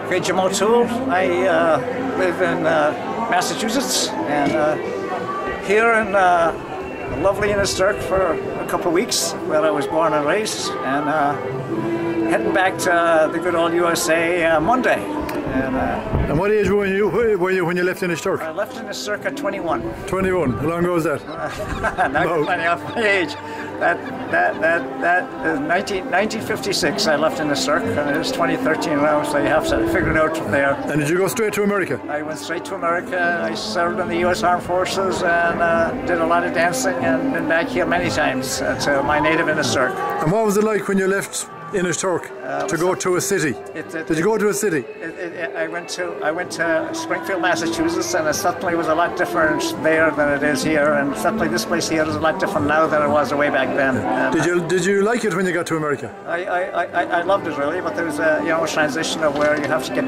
Okay, Jim O Toole. I live in Massachusetts and here in lovely Inishturk for a couple of weeks where I was born and raised, and heading back to the good old USA Monday. And what age were you when you left Inishturk? I left Inishturk at 21. 21. How long ago was that? Now you're finding out my age. That is 1956 I left Inishturk, and it is 2013 now, so you have to figure it out from there. And did you go straight to America? I went straight to America. I served in the US Armed Forces and did a lot of dancing, and been back here many times to my native Inishturk. And what was it like when you left Inishturk to go to a city? Did you go to a city? I went to Springfield, Massachusetts, and it certainly was a lot different there than it is here, and certainly this place here is a lot different now than it was way back then. Did you like it when you got to America? I loved it really, but there was a a transition of where you have to get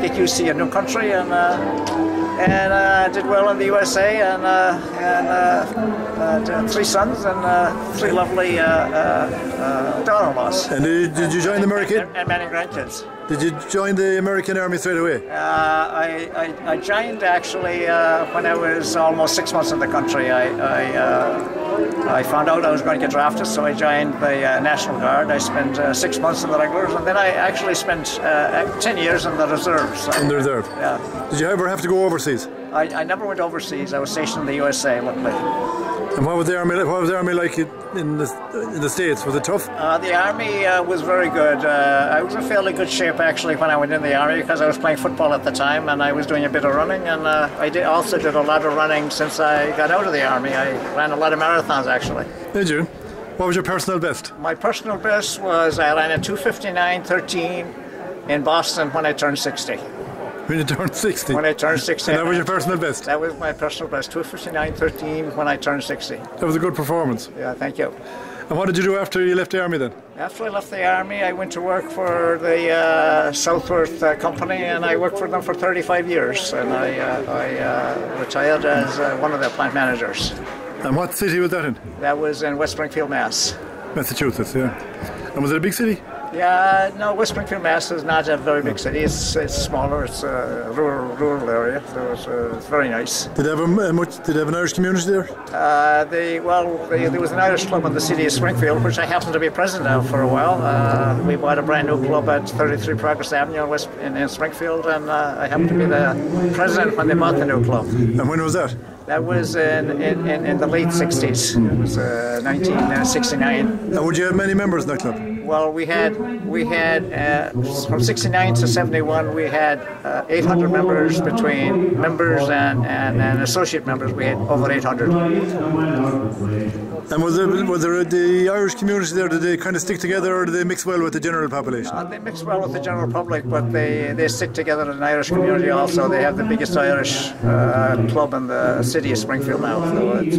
get used to a new country, and I did well in the USA, and three sons and three lovely daughter-in-laws. And did you join the American? And many grandkids. Did you join the American Army straight away? I joined actually when I was almost 6 months in the country. I found out I was going to get drafted, so I joined the National Guard. I spent 6 months in the regulars, and then I actually spent 10 years in the reserves. So, in the reserve? Yeah. Did you ever have to go overseas? I never went overseas. I was stationed in the USA, luckily. And what was the army like in the States? Was it tough? The army was very good. I was in fairly good shape actually when I went in the army, because I was playing football at the time, and I was doing a bit of running, and I also did a lot of running since I got out of the army. I ran a lot of marathons actually. Did you? What was your personal best? My personal best was I ran a 2:59.13 in Boston when I turned 60. When you turned 60? When I turned 60. And that was your personal best? That was my personal best, 2:59.13 when I turned 60. That was a good performance. Yeah, thank you. And what did you do after you left the army then? After I left the army, I went to work for the Southworth Company, and I worked for them for 35 years, and I retired as one of their plant managers. And what city was that in? That was in West Springfield, Mass. Massachusetts, yeah. And was it a big city? Yeah, no, West Springfield, Mass is not a very big city. It's smaller. It's a rural area, so it's very nice. Did they have an Irish community there? There was an Irish club in the city of Springfield, which I happened to be president of for a while. We bought a brand new club at 33 Progress Avenue in Springfield, and I happened to be the president when they bought the new club. And when was that? That was in the late 60s. It was 1969. And would you have many members in that club? Well, we had from 69 to 71, we had 800 members. Between members and associate members, we had over 800. And was there the Irish community there? Did they kind of stick together, or did they mix well with the general population? They mix well with the general public, but they stick together in the Irish community also. They have the biggest Irish club in the city of Springfield now, so it's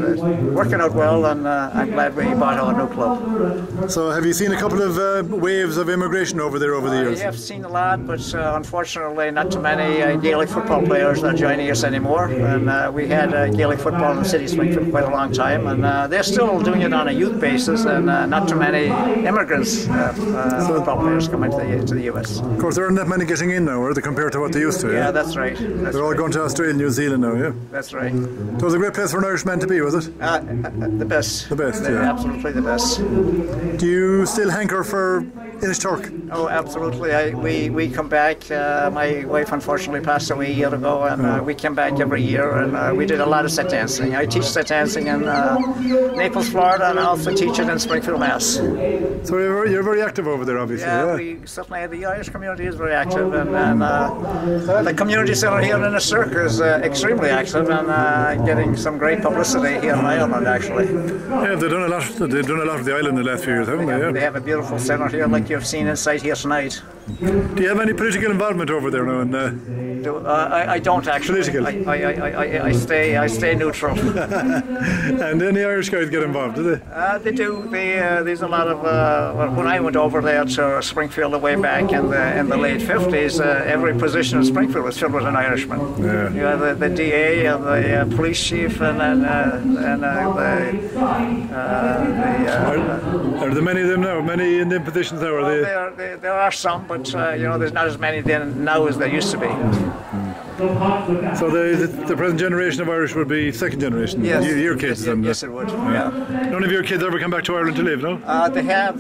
working out well, and I'm glad we bought our new club. So have you seen a couple of waves of immigration over there over the years? I have seen a lot, but unfortunately not too many Gaelic football players are joining us anymore, and we had Gaelic football in the city of Springfield for quite a long time, and they're still doing it on a youth basis, and not too many immigrants football players come into the US. Of course, there aren't that many getting in now, are they, compared to what they used to? Yeah, that's right. They're all going to Australia and New Zealand now, yeah? That's right. So it was a great place for an Irishman to be, was it? The best. The best, yeah. Absolutely the best. Do you still hanker for Inishturk? Oh, absolutely. We come back. My wife unfortunately passed away a year ago, and we came back every year, and we did a lot of set dancing. I teach set dancing in Naples, Florida, and I also teach it in Springfield, Mass. So you're very active over there, obviously. Yeah, we certainly, the Irish community is very active, and the community centre here in Inishturk is extremely active, and getting some great publicity here in Ireland, actually. Yeah, they've done a lot of the island in the last few years, haven't they? Yeah. They have a beautiful centre here, like you've seen inside here tonight. Do you have any political involvement over there now? I don't actually. Political? I stay neutral. And any Irish guys get involved, do they? They do. There's a lot of. When I went over there to Springfield way back in the late 50s, every position in Springfield was filled with an Irishman. Yeah. You know, the DA and the police chief, and are there many of them now? Many in them positions now? or well, are they? there are some, but there's not as many then now as there used to be. So the present generation of Irish would be second generation. Yes. Your kids. Yes, it would. Yeah. None of your kids ever come back to Ireland to live, no? They have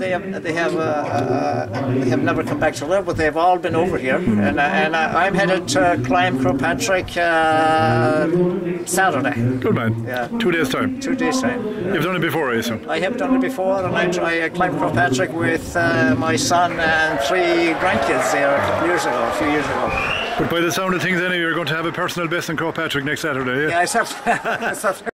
never come back to live, but they've all been over here. And I'm headed to climb Patrick Saturday. Good man. Yeah. 2 days time. 2 days time. Yeah. You've done it before, I assume. I have done it before, and I climbed Patrick with my son and 3 grandkids there a few years ago. But by the sound of things, anyway, you're going to have a personal best in Patrick next Saturday. Yeah, I have